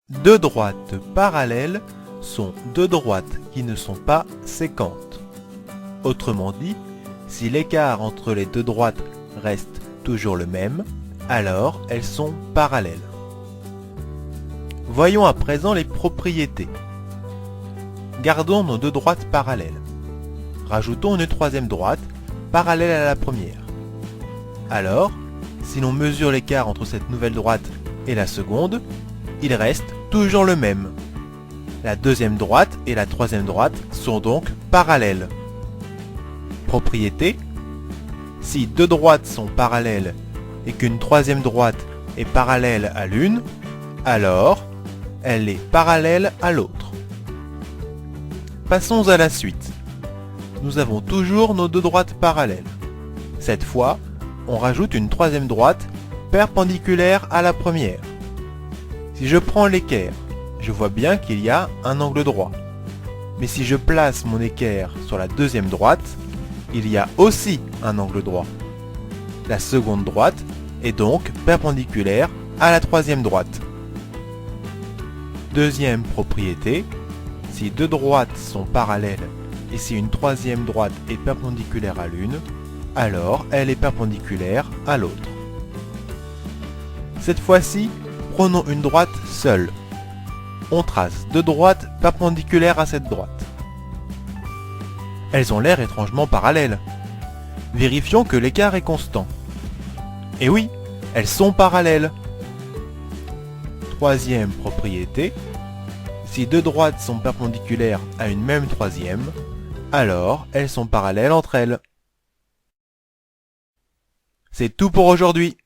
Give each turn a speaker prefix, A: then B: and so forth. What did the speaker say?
A: Deux droites parallèles sont deux droites qui ne sont pas séquentes. Autrement dit, si l'écart entre les deux droites reste toujours le même, alors elles sont parallèles. Voyons à présent les propriétés. Gardons nos deux droites parallèles. Rajoutons une troisième droite parallèle à la première. Alors, si l'on mesure l'écart entre cette nouvelle droite et la seconde, il reste toujours le même. La deuxième droite et la troisième droite sont donc parallèles. Propriété: si deux droites sont parallèles et qu'une troisième droite est parallèle à l'une, alors elle est parallèle à l'autre. Passons à la suite. Nous avons toujours nos deux droites parallèles. Cette fois, on rajoute une troisième droite perpendiculaire à la première. Si je prends l'équerre, je vois bien qu'il y a un angle droit. Mais si je place mon équerre sur la deuxième droite, il y a aussi un angle droit. La seconde droite est donc perpendiculaire à la troisième droite. Deuxième propriété: si deux droites sont parallèles et si une troisième droite est perpendiculaire à l'une, alors elle est perpendiculaire à l'autre. Cette fois-ci, prenons une droite seule. On trace deux droites perpendiculaires à cette droite. Elles ont l'air étrangement parallèles. Vérifions que l'écart est constant. Et oui, elles sont parallèles. Troisième propriété: si deux droites sont perpendiculaires à une même troisième, alors elles sont parallèles entre elles. C'est tout pour aujourd'hui.